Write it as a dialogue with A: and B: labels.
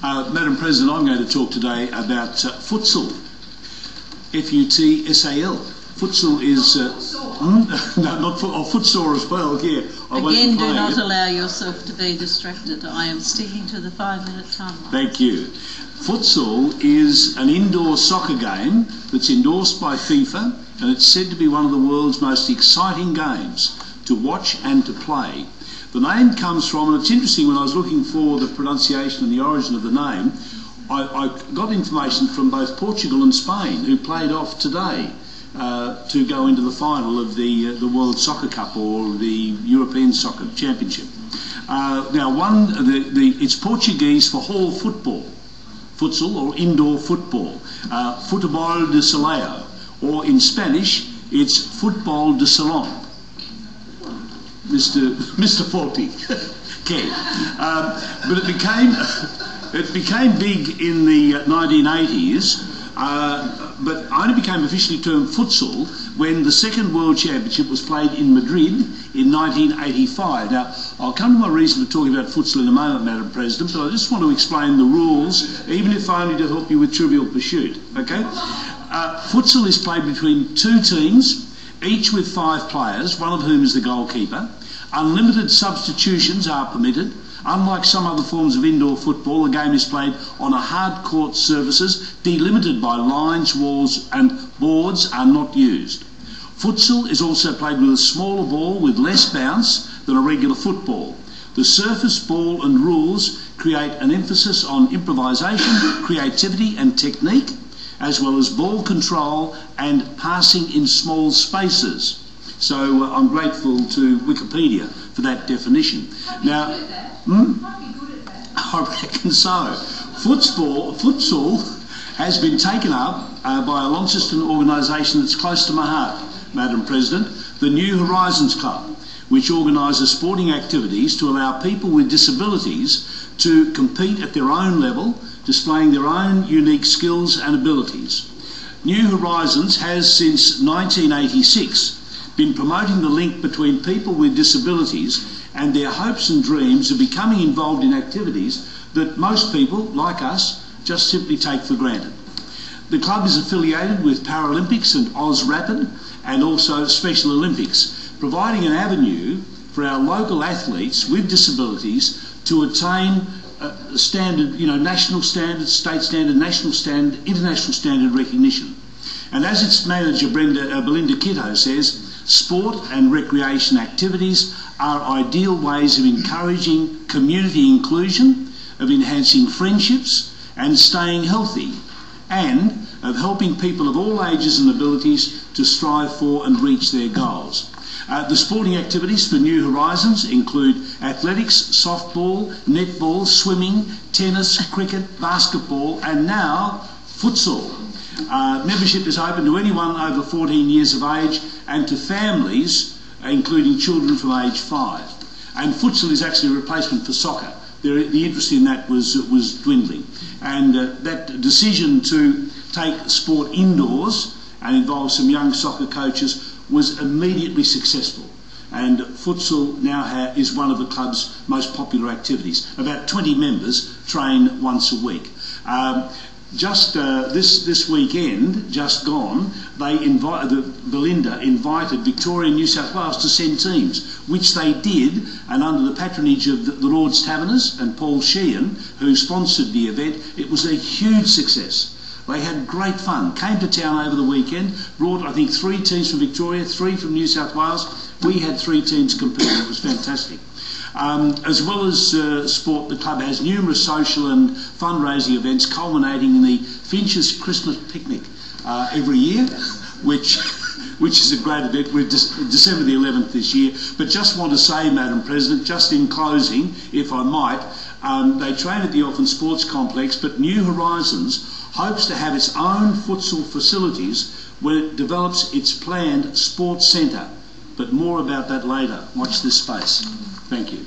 A: Madam President, I'm going to talk today about Footsul. F-U-T-S-A-L. Footsul is... no, not footsore as well, yeah.
B: Again, do not allow yourself to be distracted. I am sticking to the 5-minute timeline.
A: Thank you. Futsal is an indoor soccer game that's endorsed by FIFA, and it's said to be one of the world's most exciting games to watch and to play. The name comes from, and it's interesting, when I was looking for the pronunciation and the origin of the name, I got information from both Portugal and Spain, who played off today to go into the final of the World Soccer Cup or the European Soccer Championship. It's Portuguese for hall football, futsal, or indoor football, futebol de salão, or in Spanish, it's football de salón. Mr. Faulty, Kerry. But it became big in the 1980s, but only became officially termed futsal when the second World Championship was played in Madrid in 1985. Now, I'll come to my reason for talking about futsal in a moment, Madam President, but I just want to explain the rules, even if only to help you with Trivial Pursuit, okay? Futsal is played between two teams, each with 5 players, one of whom is the goalkeeper. Unlimited substitutions are permitted. Unlike some other forms of indoor football, the game is played on a hard court surfaces delimited by lines, walls and boards are not used. Futsal is also played with a smaller ball with less bounce than a regular football. The surface, ball and rules create an emphasis on improvisation, creativity and technique, as well as ball control and passing in small spaces. So I'm grateful to Wikipedia for that definition. Now, I reckon so. Futsal has been taken up by a Launceston organisation that's close to my heart, Madam President, the New Horizons Club, which organises sporting activities to allow people with disabilities to compete at their own level, displaying their own unique skills and abilities. New Horizons has, since 1986, been promoting the link between people with disabilities and their hopes and dreams of becoming involved in activities that most people, like us, just simply take for granted. The club is affiliated with Paralympics and OzRapid and also Special Olympics, providing an avenue for our local athletes with disabilities to attain standard, national standard, state standard, national standard, international standard recognition. And as its manager, Belinda Kitto, says, sport and recreation activities are ideal ways of encouraging community inclusion, of enhancing friendships and staying healthy, and of helping people of all ages and abilities to strive for and reach their goals. The sporting activities for New Horizons include athletics, softball, netball, swimming, tennis, cricket, basketball, and now futsal. Membership is open to anyone over 14 years of age and to families, including children from age 5. And futsal is actually a replacement for soccer. The interest in that was dwindling. And that decision to take sport indoors and involve some young soccer coaches was immediately successful. And futsal now is one of the club's most popular activities. About 20 members train once a week. This weekend, just gone, Belinda invited Victoria and New South Wales to send teams, which they did, and under the patronage of the Lord's Taverners and Paul Sheehan, who sponsored the event, it was a huge success. They had great fun, came to town over the weekend, brought I think 3 teams from Victoria, 3 from New South Wales. We had 3 teams competing, it was fantastic. As well as sport, the club has numerous social and fundraising events culminating in the Finch's Christmas picnic every year, which is a great event. We're December the 11th this year. But just want to say, Madam President, just in closing, if I might, they train at the Orphan Sports Complex, but New Horizons hopes to have its own futsal facilities when it develops its planned sports centre. But more about that later. Watch this space. Thank you.